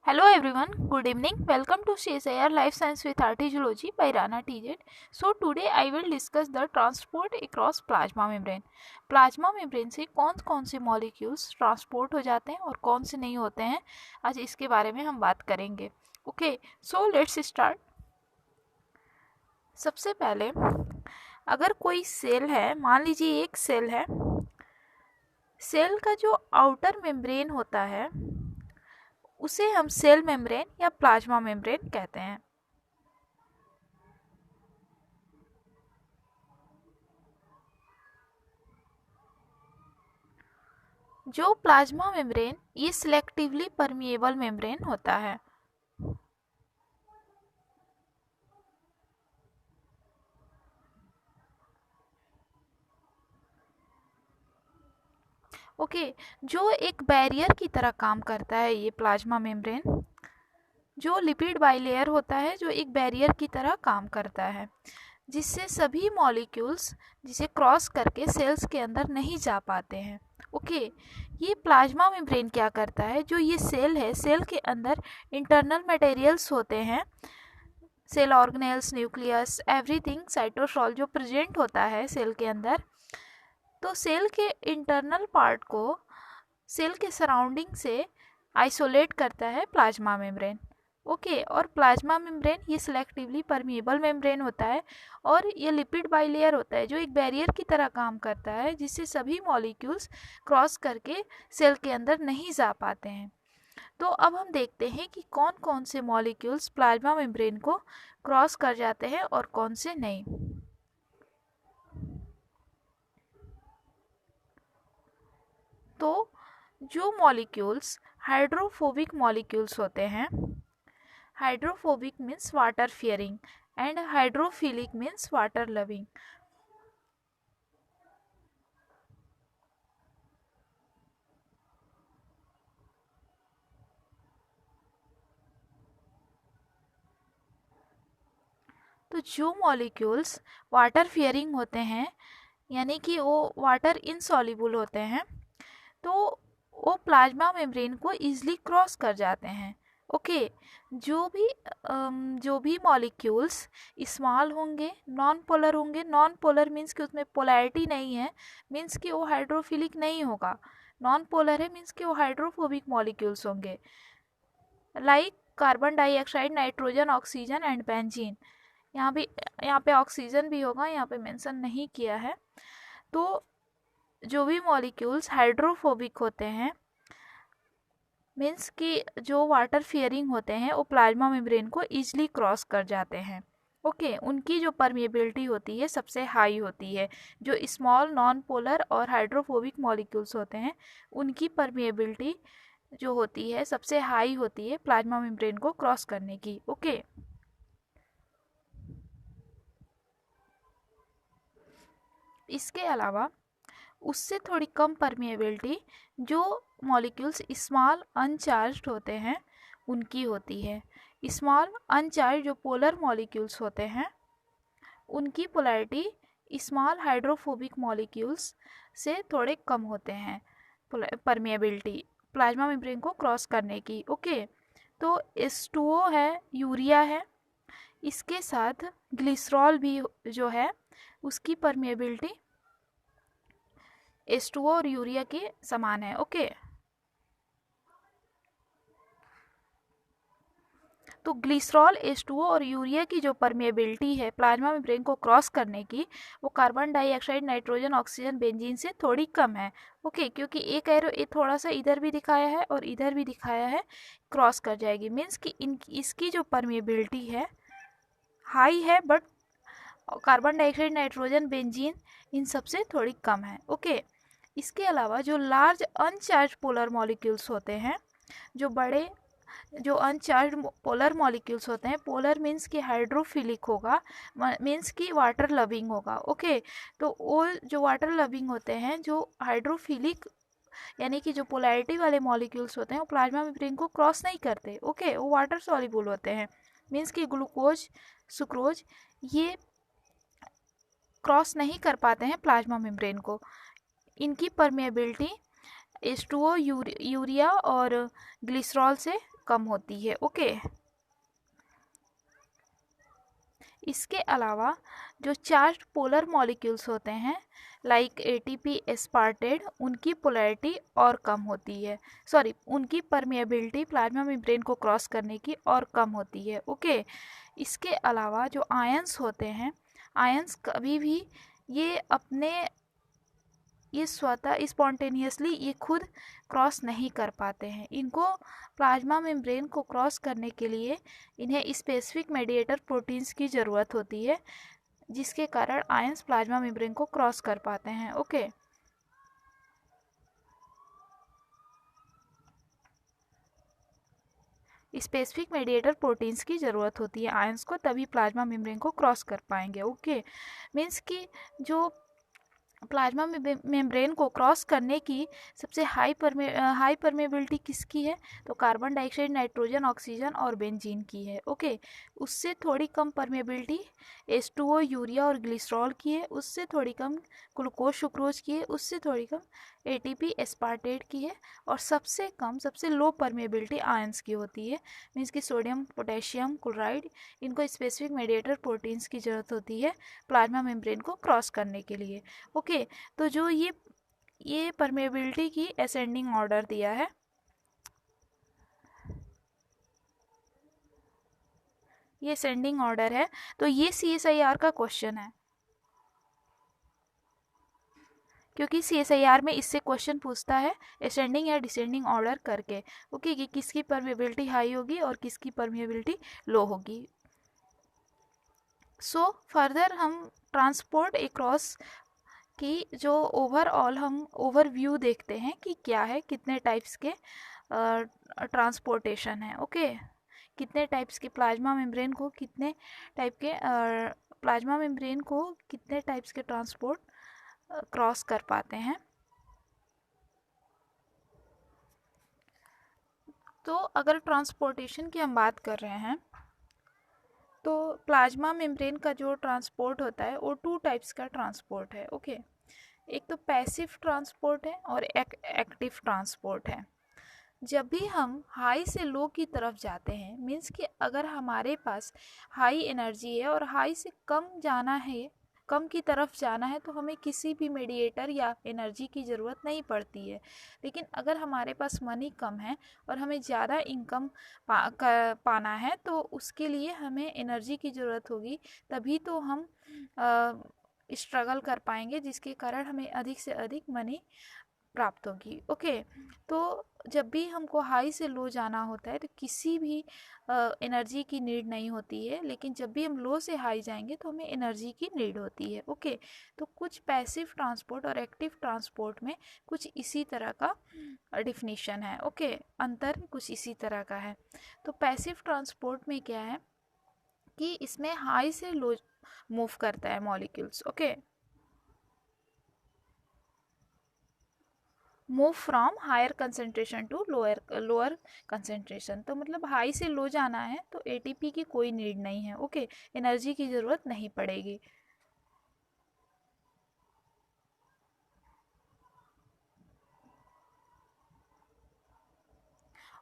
Hello everyone, good evening. Welcome to CSIR Life Science with RT Zoology by Rana TZ. So today I will discuss the transport across plasma membrane. Plasma membrane से कौन कौन से molecules transport हो जाते हैं और कौन से नहीं होते हैं, आज इसके बारे में हम बात करेंगे. Okay, so let's start. सबसे पहले अगर कोई सेल है, मान लीजिए एक सेल है, सेल का जो आउटर मेम्ब्रेन होता है उसे हम सेल मेम्ब्रेन या प्लाज्मा मेम्ब्रेन कहते हैं. जो प्लाज्मा मेम्ब्रेन ये सिलेक्टिवली परमिएबल मेम्ब्रेन होता है. ओके, जो एक बैरियर की तरह काम करता है ये प्लाज्मा मेम्ब्रेन, जो लिपिड बाइलेयर होता है जो एक बैरियर की तरह काम करता है, जिससे सभी मॉलिक्यूल्स जिसे क्रॉस करके सेल्स के अंदर नहीं जा पाते हैं. ओके, ये प्लाज्मा मेम्ब्रेन क्या करता है, जो ये सेल है, सेल के अंदर इंटरनल मटेरियल्स होते हैं, cell organelles, nucleus, everything, cytosol जो प्रेजेंट होता है सेल के अंदर, तो सेल के इंटरनल पार्ट को सेल के सराउंडिंग से आइसोलेट करता है प्लाज्मा मेम्ब्रेन. ओके, और प्लाज्मा मेम्ब्रेन ये सिलेक्टिवली परमिएबल मेम्ब्रेन होता है और ये लिपिड बाइलेयर होता है जो एक बैरियर की तरह काम करता है, जिससे सभी मॉलिक्यूल्स क्रॉस करके सेल के अंदर नहीं जा पाते हैं. तो अब हम देखते हैं कि कौन कौन से मॉलिक्यूल्स प्लाज्मा मेम्ब्रेन को क्रॉस कर जाते हैं और कौन से नहीं. तो जो मॉलिक्यूल्स हाइड्रोफोबिक मॉलिक्यूल्स होते हैं, hydrophobic means water fearing and hydrophilic means water loving. तो जो मॉलिक्यूल्स वाटर फियरिंग होते हैं, यानी कि वो वाटर इनसॉल्युबल होते हैं, तो वो प्लाज्मा मेम्ब्रेन को ईजिली क्रॉस कर जाते हैं. ओके, जो भी मॉलिक्यूल्स स्मॉल होंगे, नॉन पोलर होंगे, नॉन पोलर मीन्स कि उसमें पोलैरिटी नहीं है, मीन्स कि वो हाइड्रोफिलिक नहीं होगा. नॉन पोलर है मीन्स कि वो हाइड्रोफोबिक मॉलिक्यूल्स होंगे, like carbon dioxide, nitrogen, oxygen and benzene. यहाँ पे ऑक्सीजन भी होगा, यहाँ पे मेंशन नहीं किया है. तो जो भी मॉलिक्यूल्स हाइड्रोफोबिक होते हैं, मीन्स कि जो वाटर फियरिंग होते हैं, वो प्लाज्मा मेम्ब्रेन को ईजिली क्रॉस कर जाते हैं. ओके, उनकी जो परमिएबिलिटी होती है सबसे हाई होती है. जो स्मॉल नॉन पोलर और हाइड्रोफोबिक मॉलिक्यूल्स होते हैं उनकी परमिएबिलिटी जो होती है सबसे हाई होती है प्लाज्मा मेम्ब्रेन को क्रॉस करने की. ओके, इसके अलावा उससे थोड़ी कम परमिएबिलिटी जो मॉलिक्यूल्स स्मॉल अनचार्ज्ड होते हैं उनकी होती है. स्मॉल अनचार्ज जो पोलर मॉलिक्यूल्स होते हैं उनकी पोलैरिटी स्मॉल हाइड्रोफोबिक मॉलिक्यूल्स से थोड़े कम होते हैं परमिएबिलिटी प्लाज्मा मेम्ब्रेन को क्रॉस करने की. ओके, तो H2O है, यूरिया है, इसके साथ ग्लिसरॉल भी जो है उसकी परमिएबिलिटी H2O और यूरिया के समान है. ओके, तो ग्लिसरॉल, H2O और यूरिया की जो परमिएबिलिटी है प्लाज्मा मेम्ब्रेन को क्रॉस करने की, वो carbon dioxide, nitrogen, oxygen, benzene से थोड़ी कम है. ओके, क्योंकि एक एरो थोड़ा सा इधर भी दिखाया है और इधर भी दिखाया है, क्रॉस कर जाएगी. मीन्स कि इसकी जो परमिएबिलिटी है हाई है, but carbon dioxide, nitrogen, benzene in सब से थोड़ी कम है. ओके, इसके अलावा जो लार्ज अनचार्ज पोलर मॉलिक्यूल्स होते हैं, जो बड़े जो अनचार्ज पोलर मॉलिक्यूल्स होते हैं, पोलर मीन्स कि हाइड्रोफिलिक होगा, मीन्स कि वाटर लविंग होगा. ओके, तो वो जो वाटर लविंग होते हैं, जो हाइड्रोफिलिक यानी कि जो पोलैरिटी वाले मॉलिक्यूल्स होते हैं, वो प्लाज्मा मेम्ब्रेन को क्रॉस नहीं करते. ओके, वो वाटर सॉल्युबल होते हैं, मीन्स कि ग्लूकोज, सुक्रोज ये क्रॉस नहीं कर पाते हैं प्लाज्मा मेम्ब्रेन को. इनकी परमिएबिलिटी H2O, यूरिया और ग्लिसरॉल से कम होती है। ओके, इसके अलावा जो चार्ज पोलर मॉलिक्यूल्स होते हैं लाइक एटीपी एस्पार्टेट, उनकी पोलैरिटी और कम होती है, सॉरी उनकी परमिएबिलिटी प्लाज्मा मेम्ब्रेन को क्रॉस करने की और कम होती है। ओके, इसके अलावा जो आयंस होते हैं, आयंस कभी भी ये स्वतः स्पॉन्टेनियसली ये खुद क्रॉस नहीं कर पाते हैं। इनको प्लाज्मा मेम्ब्रेन को क्रॉस करने के लिए इन्हें स्पेसिफिक मेडिएटर प्रोटीन्स की ज़रूरत होती है, जिसके कारण आयंस प्लाज्मा मेम्ब्रेन को क्रॉस कर पाते हैं। ओके, स्पेसिफिक मेडिएटर प्रोटीन्स की ज़रूरत होती है आयंस को, तभी प्लाज्मा मेम्ब्रेन को क्रॉस कर पाएंगे। ओके, मीन्स कि जो प्लाज्मा मेम्ब्रेन को क्रॉस करने की सबसे हाई परमेबिलिटी किसकी है, तो कार्बन डाइऑक्साइड, नाइट्रोजन, ऑक्सीजन और बेंजीन की है। ओके, उससे थोड़ी कम परमेबिलिटी H2O, यूरिया और ग्लिसरॉल की है, उससे थोड़ी कम ग्लूकोज सुक्रोज की है, उससे थोड़ी कम एटीपी एस्पार्टेट की है, और सबसे कम सबसे लो परमेबिलिटी आयंस की होती है। मीन्स कि सोडियम, पोटेशियम क्लोराइड, इनको स्पेसिफिक मेडिएटर प्रोटीन्स की ज़रूरत होती है प्लाज्मा मेम्ब्रेन को क्रॉस करने के लिए। ओके, तो जो ये परमेबिलिटी की असेंडिंग ऑर्डर दिया है, ये असेंडिंग ऑर्डर है, तो ये CSIR का क्वेश्चन है, क्योंकि CSIR में इससे क्वेश्चन पूछता है असेंडिंग या डिसेंडिंग ऑर्डर करके। ओके, कि किसकी परमेबिलिटी हाई होगी और किसकी परमेबिलिटी लो होगी। सो फर्दर हम ट्रांसपोर्ट अक्रॉस की जो ओवरऑल हम ओवरव्यू देखते हैं कि क्या है, कितने टाइप्स के ट्रांसपोर्टेशन है। ओके, कितने टाइप्स के प्लाज्मा मेम्ब्रेन को कितने टाइप्स के ट्रांसपोर्ट क्रॉस कर पाते हैं। तो अगर ट्रांसपोर्टेशन की हम बात कर रहे हैं, तो प्लाज्मा मेम्ब्रेन का जो ट्रांसपोर्ट होता है वो 2 टाइप्स का ट्रांसपोर्ट है। ओके, एक तो पैसिव ट्रांसपोर्ट है और एक एक्टिव ट्रांसपोर्ट है। जब भी हम हाई से लो की तरफ जाते हैं, मीन्स कि अगर हमारे पास हाई एनर्जी है और हाई से कम की तरफ जाना है, तो हमें किसी भी मेडिएटर या एनर्जी की ज़रूरत नहीं पड़ती है। लेकिन अगर हमारे पास मनी कम है और हमें ज़्यादा इनकम पाना है, तो उसके लिए हमें एनर्जी की ज़रूरत होगी, तभी तो हम स्ट्रगल कर पाएंगे, जिसके कारण हमें अधिक से अधिक मनी प्राप्त होगी। ओके, तो जब भी हमको हाई से लो जाना होता है तो किसी भी एनर्जी की नीड नहीं होती है, लेकिन जब भी हम लो से हाई जाएंगे तो हमें एनर्जी की नीड होती है। ओके, तो कुछ पैसिव ट्रांसपोर्ट और एक्टिव ट्रांसपोर्ट में कुछ इसी तरह का डिफिनीशन है। ओके, अंतर कुछ इसी तरह का है। तो पैसिव ट्रांसपोर्ट में क्या है कि इसमें हाई से लो मूव करता है molecules. Okay, move from higher concentration to lower concentration. तो मतलब हाई से लो जाना है तो एटीपी की कोई नीड नहीं है। ओके, एनर्जी की ज़रूरत नहीं पड़ेगी।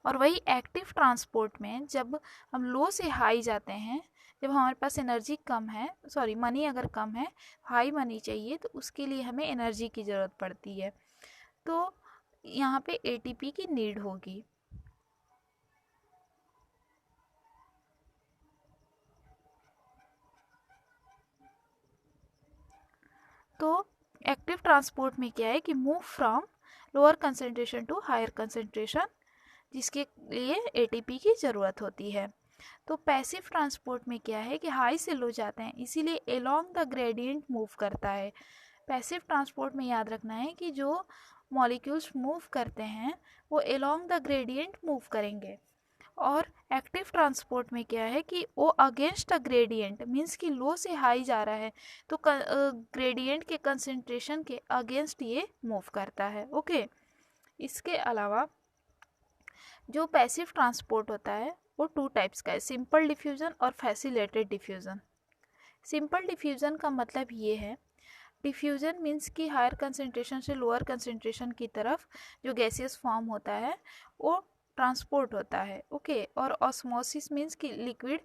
और वही एक्टिव ट्रांसपोर्ट में जब हम लो से हाई जाते हैं, जब हमारे पास एनर्जी कम है, सॉरी मनी अगर कम है, हाई मनी चाहिए, तो उसके लिए हमें एनर्जी की ज़रूरत पड़ती है। तो यहाँ पे एटीपी की नीड होगी। तो एक्टिव ट्रांसपोर्ट में क्या है कि move from lower concentration to higher concentration, जिसके लिए एटीपी की ज़रूरत होती है। तो पैसिव ट्रांसपोर्ट में क्या है कि हाई से लो जाते हैं, इसीलिए एलोंग द ग्रेडियंट मूव करता है। पैसिव ट्रांसपोर्ट में याद रखना है कि जो मॉलिक्यूल्स मूव करते हैं वो एलोंग द ग्रेडियंट मूव करेंगे। और एक्टिव ट्रांसपोर्ट में क्या है कि वो अगेंस्ट अ ग्रेडियंट, मीन्स कि लो से हाई जा रहा है तो ग्रेडियंट के कंसेंट्रेशन के अगेंस्ट ये मूव करता है। ओके, इसके अलावा जो पैसिव ट्रांसपोर्ट होता है वो 2 टाइप्स का है, सिंपल डिफ्यूज़न और फैसिलिटेटेड डिफ्यूज़न। सिंपल डिफ्यूज़न का मतलब ये है, डिफ्यूज़न मीन्स कि हायर कंसेंट्रेशन से लोअर कंसेंट्रेशन की तरफ जो गैसियस फॉर्म होता है वो ट्रांसपोर्ट होता है। ओके, और ऑस्मोसिस मीन्स कि लिक्विड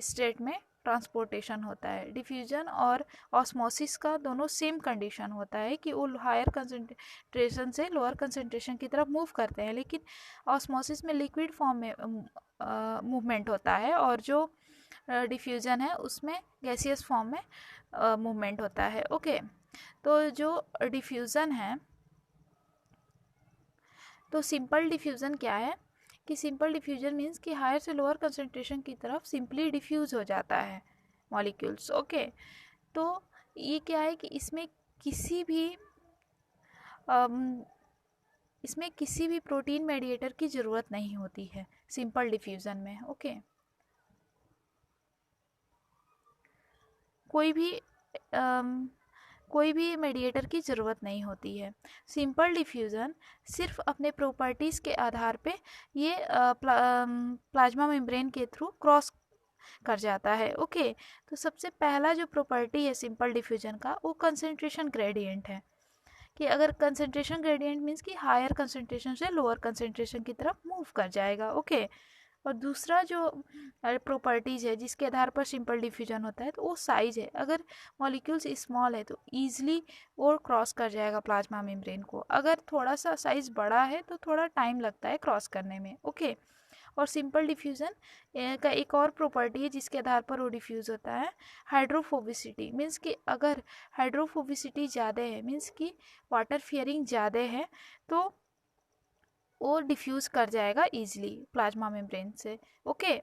स्टेट में ट्रांसपोर्टेशन होता है। डिफ्यूजन और ऑस्मोसिस का दोनों सेम कंडीशन होता है कि वो हायर कंसंट्रेशन से लोअर कंसंट्रेशन की तरफ मूव करते हैं, लेकिन ऑस्मोसिस में लिक्विड फॉर्म में मूवमेंट होता है, और जो डिफ्यूजन है उसमें गैसियस फॉर्म में मूवमेंट होता है। ओके, तो जो डिफ्यूज़न है, तो सिंपल डिफ्यूज़न क्या है कि सिंपल डिफ्यूजन मीन्स कि हायर से लोअर कंसंट्रेशन की तरफ सिंपली डिफ्यूज़ हो जाता है मॉलिक्यूल्स। ओके, तो ये क्या है कि इसमें किसी भी प्रोटीन मेडिएटर की ज़रूरत नहीं होती है सिंपल डिफ्यूज़न में। ओके, कोई भी मेडिएटर की ज़रूरत नहीं होती है। सिंपल डिफ्यूज़न सिर्फ अपने प्रॉपर्टीज़ के आधार पे ये प्लाज्मा मेम्ब्रेन के थ्रू क्रॉस कर जाता है। ओके, तो सबसे पहला जो प्रॉपर्टी है सिंपल डिफ्यूजन का, वो कंसंट्रेशन ग्रेडियंट है, कि अगर कंसंट्रेशन ग्रेडियंट मीन्स कि हायर कंसंट्रेशन से लोअर कंसंट्रेशन की तरफ मूव कर जाएगा। ओके, और दूसरा जो प्रॉपर्टीज़ है जिसके आधार पर सिंपल डिफ्यूजन होता है, तो वो साइज़ है। अगर मॉलिक्यूल्स स्मॉल है तो ईजिली वो क्रॉस कर जाएगा प्लाज्मा मेम्ब्रेन को। अगर थोड़ा सा साइज़ बड़ा है तो थोड़ा टाइम लगता है क्रॉस करने में। ओके, और सिंपल डिफ्यूज़न का एक और प्रॉपर्टी है जिसके आधार पर वो डिफ्यूज़ होता है, हाइड्रोफोबिसिटी। मीन्स कि अगर हाइड्रोफोबिसिटी ज़्यादा है, मीन्स कि वाटर फियरिंग ज़्यादा है, तो वो डिफ्यूज़ कर जाएगा ईजिली प्लाज्मा मेम्ब्रेन से। ओके,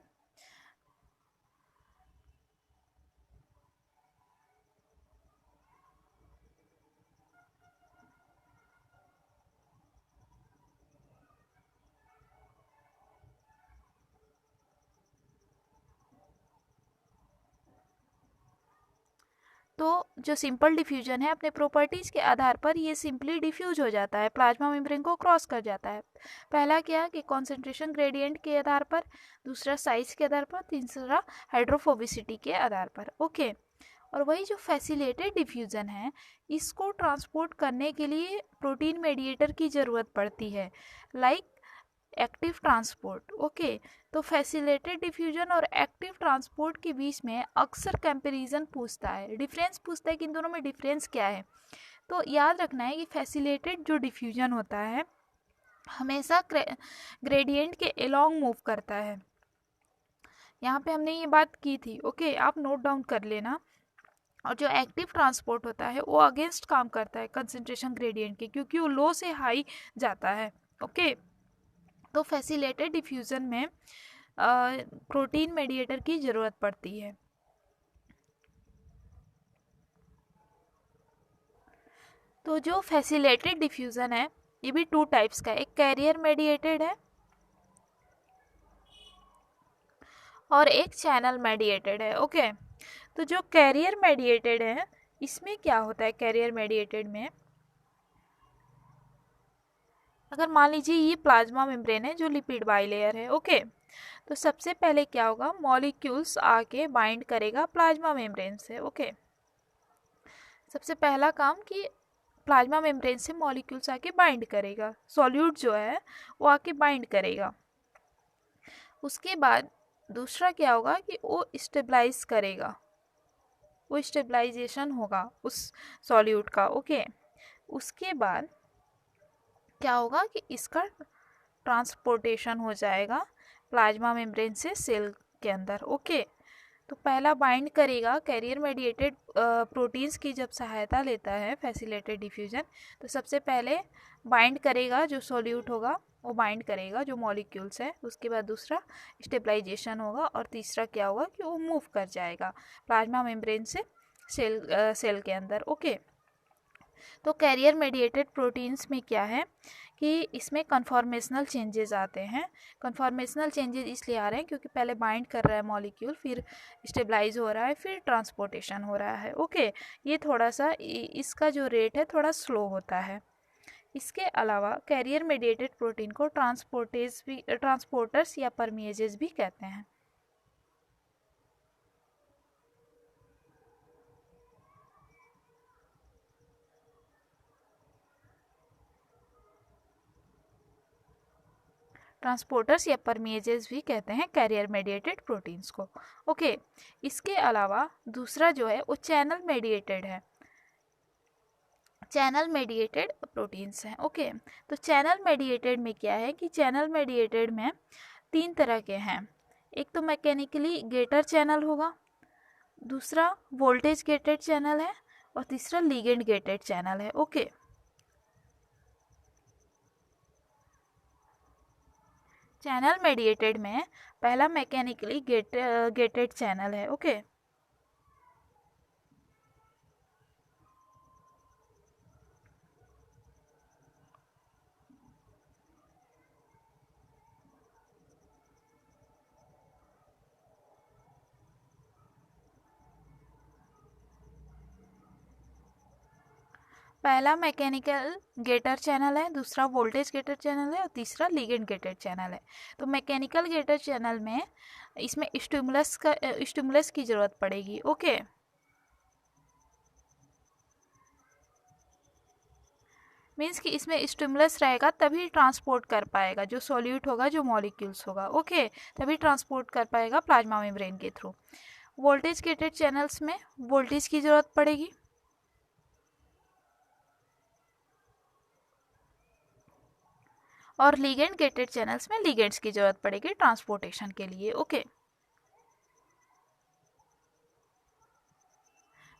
तो जो सिंपल डिफ्यूजन है अपने प्रॉपर्टीज़ के आधार पर ये सिंपली डिफ्यूज हो जाता है, प्लाज्मा मेम्ब्रेन को क्रॉस कर जाता है। पहला क्या कि कॉन्सेंट्रेशन ग्रेडियंट के आधार पर, दूसरा साइज के आधार पर, तीसरा हाइड्रोफोबिसिटी के आधार पर। ओके, और वही जो फैसिलिटेड डिफ्यूज़न है, इसको ट्रांसपोर्ट करने के लिए प्रोटीन मेडिएटर की ज़रूरत पड़ती है, लाइक एक्टिव ट्रांसपोर्ट। ओके, तो फैसिलिटेटेड डिफ्यूजन और एक्टिव ट्रांसपोर्ट के बीच में अक्सर कंपैरिजन पूछता है, डिफरेंस पूछता है कि इन दोनों में डिफरेंस क्या है। तो याद रखना है कि फैसिलिटेटेड जो डिफ्यूजन होता है हमेशा ग्रेडियंट के एलोंग मूव करता है। यहाँ पे हमने ये बात की थी। ओके, आप नोट डाउन कर लेना। और जो एक्टिव ट्रांसपोर्ट होता है वो अगेंस्ट काम करता है कंसंट्रेशन ग्रेडियंट के, क्योंकि वो लो से हाई जाता है। ओके, तो फैसिलिटेटेड डिफ्यूज़न में प्रोटीन मेडिएटर की ज़रूरत पड़ती है। तो जो फैसिलिटेटेड डिफ्यूज़न है ये भी टू टाइप्स का है, एक कैरियर मेडिएटेड है और एक चैनल मेडिएटेड है। ओके, तो जो कैरियर मेडिएटेड है इसमें क्या होता है, कैरियर मेडिएटेड में अगर मान लीजिए ये प्लाज्मा मेम्ब्रेन है जो लिपिड बाइलेयर है। ओके, तो सबसे पहले क्या होगा, मॉलिक्यूल्स आके बाइंड करेगा प्लाज्मा मेम्ब्रेन से। ओके, सबसे पहला काम कि प्लाज्मा मेम्ब्रेन से मॉलिक्यूल्स आके बाइंड करेगा, सॉल्यूट जो है वो आके बाइंड करेगा। उसके बाद दूसरा क्या होगा कि वो स्टेबलाइज करेगा, वो स्टेबलाइजेशन होगा उस सॉल्यूट का। ओके, उसके बाद क्या होगा कि इसका ट्रांसपोर्टेशन हो जाएगा प्लाज्मा मेम्ब्रेन से सेल के अंदर। ओके, तो पहला बाइंड करेगा कैरियर मेडिएटेड प्रोटीन्स की जब सहायता लेता है फैसिलिटेटेड डिफ्यूजन, तो सबसे पहले बाइंड करेगा जो सॉल्यूट होगा वो बाइंड करेगा जो मॉलिक्यूल्स है। उसके बाद दूसरा स्टेबलाइजेशन होगा और तीसरा क्या होगा कि वो मूव कर जाएगा प्लाज्मा मेम्ब्रेन से सेल के अंदर। ओके, तो कैरियर मेडिएटेड प्रोटीन्स में क्या है कि इसमें कन्फॉर्मेशनल चेंजेस आते हैं। कन्फॉर्मेशनल चेंजेस इसलिए आ रहे हैं क्योंकि पहले बाइंड कर रहा है मॉलिक्यूल, फिर स्टेबलाइज हो रहा है, फिर ट्रांसपोर्टेशन हो रहा है। ओके, ये थोड़ा सा इसका जो रेट है थोड़ा स्लो होता है। इसके अलावा कैरियर मेडिएटेड प्रोटीन को ट्रांसपोर्टर्स या परमिएजेस भी कहते हैं। ट्रांसपोर्टर्स या परमेजेस भी कहते हैं कैरियर मेडिएटेड प्रोटीन्स को। ओके, इसके अलावा दूसरा जो है वो चैनल मेडिएटेड है, चैनल मेडिएटेड प्रोटीन्स हैं। ओके, तो चैनल मेडिएटेड में क्या है कि चैनल मेडिएटेड में 3 तरह के हैं। एक तो मैकेनिकली गेटर चैनल होगा, दूसरा वोल्टेज गेटेड चैनल है और तीसरा लिगेंड गेटेड चैनल है। ओके, चैनल मेडिएटेड में पहला मैकेनिकली गेटेड चैनल है। ओके, पहला मैकेनिकल गेटर चैनल है, दूसरा वोल्टेज गेटर चैनल है और तीसरा लिगेंड गेटेड चैनल है। तो मैकेनिकल गेटर चैनल में इसमें स्टिमुलस की ज़रूरत पड़ेगी। ओके, मीन्स कि इसमें स्टिमुलस रहेगा तभी ट्रांसपोर्ट कर पाएगा, जो सॉल्यूट होगा, जो मॉलिक्यूल्स होगा। ओके, तभी ट्रांसपोर्ट कर पाएगा प्लाज्मा मेम्ब्रेन के थ्रू। वोल्टेज गेटेड चैनल्स में वोल्टेज की ज़रूरत पड़ेगी और लिगेंड गेटेड चैनल्स में लिगेंड्स की ज़रूरत पड़ेगी ट्रांसपोर्टेशन के लिए। ओके,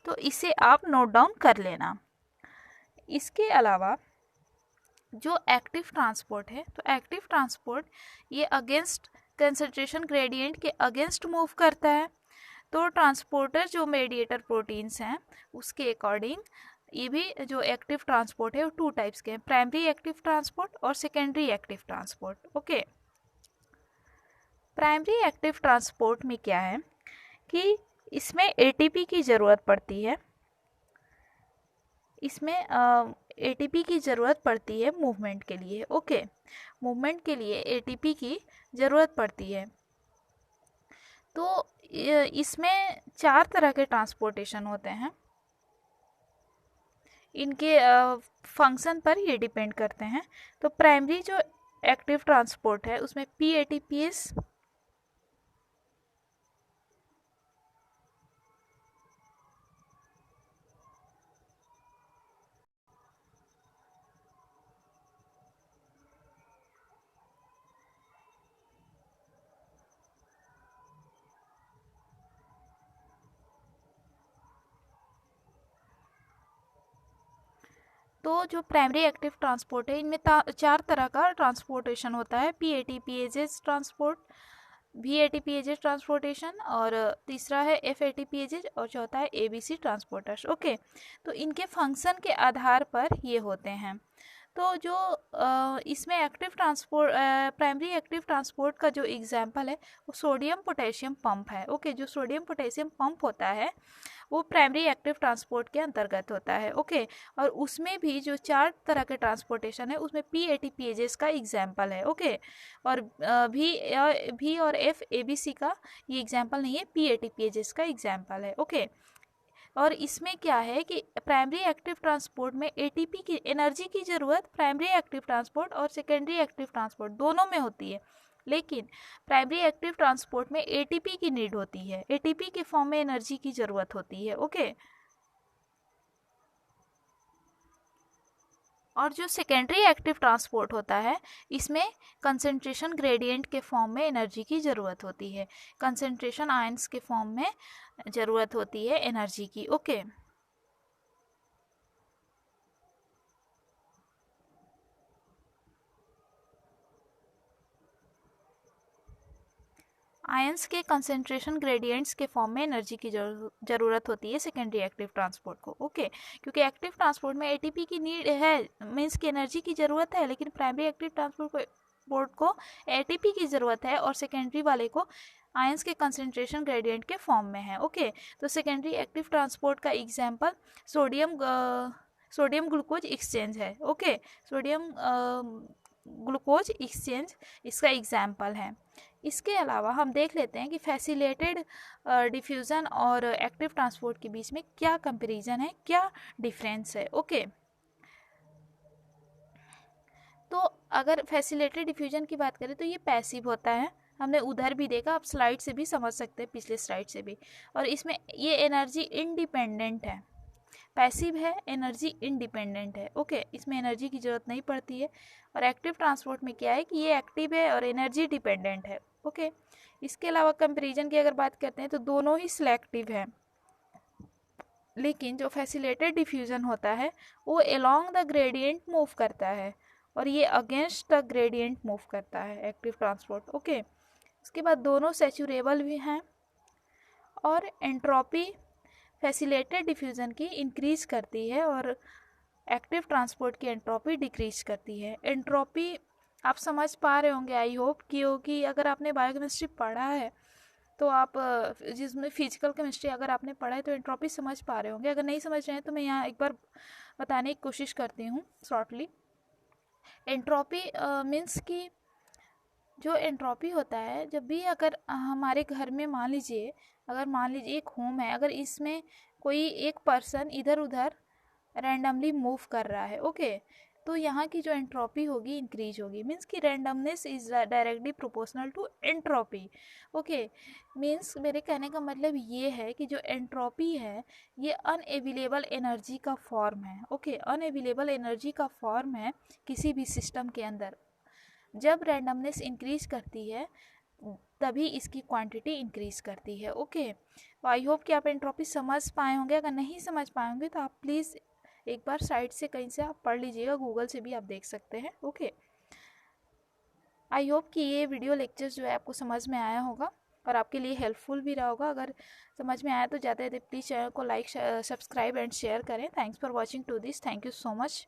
तो इसे आप नोट डाउन कर लेना। इसके अलावा जो एक्टिव ट्रांसपोर्ट है, तो एक्टिव ट्रांसपोर्ट ये अगेंस्ट कंसंट्रेशन ग्रेडियंट के अगेंस्ट मूव करता है। तो ट्रांसपोर्टर जो मेडिएटर प्रोटीन्स हैं उसके अकॉर्डिंग ये भी जो एक्टिव ट्रांसपोर्ट है वो 2 टाइप्स के हैं, प्राइमरी एक्टिव ट्रांसपोर्ट और secondary active transport. Okay, primary active transport में क्या है कि इसमें एटीपी की ज़रूरत पड़ती है, इसमें एटीपी की ज़रूरत पड़ती है मूवमेंट के लिए। ओके, मूवमेंट के लिए एटीपी की ज़रूरत पड़ती है। तो इसमें 4 तरह के ट्रांसपोर्टेशन होते हैं, इनके फंक्शन पर ये डिपेंड करते हैं। तो प्राइमरी जो एक्टिव ट्रांसपोर्ट है उसमें पीएटीपीएस, तो जो प्राइमरी एक्टिव ट्रांसपोर्ट है इनमें 4 तरह का ट्रांसपोर्टेशन होता है, पीएटीपीएजेस ट्रांसपोर्ट, वीएटीपीएजेस ट्रांसपोर्टेशन और तीसरा है एफएटीपीएजेस और चौथा है एबीसी ट्रांसपोर्टर्स। ओके, तो इनके फंक्शन के आधार पर ये होते हैं। तो जो इसमें active transport primary active transport का जो एग्जांपल है वो सोडियम पोटेशियम पंप है। ओके, जो सोडियम पोटेशियम पंप होता है वो प्राइमरी एक्टिव ट्रांसपोर्ट के अंतर्गत होता है। ओके, और उसमें भी जो 4 तरह के ट्रांसपोर्टेशन है उसमें पीएटीपीएजेस का एग्जांपल है। ओके, और भी और एफ एबीसी का ये एग्जांपल नहीं है, पीएटीपीएजेस का एग्जांपल है। ओके, और इसमें क्या है कि प्राइमरी एक्टिव ट्रांसपोर्ट में एटीपी की एनर्जी की ज़रूरत प्राइमरी एक्टिव ट्रांसपोर्ट और सेकेंडरी एक्टिव ट्रांसपोर्ट दोनों में होती है, लेकिन प्राइमरी एक्टिव ट्रांसपोर्ट में एटीपी की नीड होती है, एटीपी के फॉर्म में एनर्जी की ज़रूरत होती है। ओके, और जो सेकेंडरी एक्टिव ट्रांसपोर्ट होता है इसमें कंसंट्रेशन ग्रेडियंट के फॉर्म में एनर्जी की ज़रूरत होती है, कंसंट्रेशन आयंस के फॉर्म में ज़रूरत होती है एनर्जी की। ओके, आयंस के कंसंट्रेशन ग्रेडियंट्स के फॉर्म में एनर्जी की ज़रूरत होती है सेकेंडरी एक्टिव ट्रांसपोर्ट को। ओके, क्योंकि एक्टिव ट्रांसपोर्ट में एटीपी की नीड है, मीन्स की एनर्जी की ज़रूरत है, लेकिन प्राइमरी एक्टिव ट्रांसपोर्ट को एटीपी की ज़रूरत है और सेकेंडरी वाले को आयंस के कंसंट्रेशन ग्रेडियंट के फॉर्म में है। ओके, तो सेकेंडरी एक्टिव ट्रांसपोर्ट का एग्जाम्पल सोडियम ग्लूकोज एक्सचेंज है। ओके, सोडियम ग्लूकोज एक्सचेंज इसका एग्जाम्पल है। इसके अलावा हम देख लेते हैं कि फैसिलिटेटेड डिफ्यूज़न और एक्टिव ट्रांसपोर्ट के बीच में क्या कंपैरिजन है, क्या डिफरेंस है। ओके, तो अगर फैसिलिटेटेड डिफ्यूजन की बात करें तो ये पैसिव होता है, हमने उधर भी देखा, आप स्लाइड से भी समझ सकते हैं, पिछले स्लाइड से भी। और इसमें ये एनर्जी इंडिपेंडेंट है, पैसिव है, एनर्जी इंडिपेंडेंट है। ओके, इसमें एनर्जी की ज़रूरत नहीं पड़ती है। और एक्टिव ट्रांसपोर्ट में क्या है कि ये एक्टिव है और एनर्जी डिपेंडेंट है। ओके, इसके अलावा कंपेरिजन की अगर बात करते हैं तो दोनों ही सिलेक्टिव है, लेकिन जो फैसिलिटेटेड डिफ्यूजन होता है वो अलोंग द ग्रेडियंट मूव करता है और ये अगेंस्ट द ग्रेडियंट मूव करता है, एक्टिव ट्रांसपोर्ट। ओके, उसके बाद दोनों सैचुरेबल भी हैं और एंट्रोपी फैसिलिटेटेड डिफ्यूज़न की इंक्रीज करती है और एक्टिव ट्रांसपोर्ट की एंट्रोपी डिक्रीज करती है। एंट्रोपी आप समझ पा रहे होंगे आई होप, क्योंकि अगर आपने बायोकेमिस्ट्री पढ़ा है तो आप जिसमें फिजिकल केमिस्ट्री अगर आपने पढ़ा है तो एंट्रोपी समझ पा रहे होंगे। अगर नहीं समझ रहे हैं तो मैं यहाँ एक बार बताने की कोशिश करती हूँ शॉर्टली। एंट्रोपी मीन्स कि जो एंट्रोपी होता है, जब भी अगर हमारे घर में मान लीजिए एक होम है, अगर इसमें कोई एक पर्सन इधर उधर रैंडमली मूव कर रहा है, ओके, तो यहाँ की जो एंट्रोपी होगी इंक्रीज होगी। मीन्स कि randomness is directly proportional to entropy. Okay, means मेरे कहने का मतलब ये है कि जो एंट्रोपी है ये अनअवेलेबल एनर्जी का फॉर्म है। ओके, अनअवेलेबल एनर्जी का फॉर्म है किसी भी सिस्टम के अंदर। जब रैंडमनेस इंक्रीज करती है तभी इसकी क्वांटिटी इंक्रीज करती है। ओके, तो आई होप कि आप एंट्रोपी समझ पाए होंगे। अगर नहीं समझ पाए होंगे तो आप प्लीज़ एक बार साइट से कहीं से आप पढ़ लीजिएगा, गूगल से भी आप देख सकते हैं। ओके, आई होप कि ये वीडियो लेक्चर जो है आपको समझ में आया होगा और आपके लिए हेल्पफुल भी रहा होगा। अगर समझ में आया तो ज़्यादा प्लीज़ चैनल को लाइक, सब्सक्राइब एंड शेयर करें। Thanks for watching to this, thank you so much.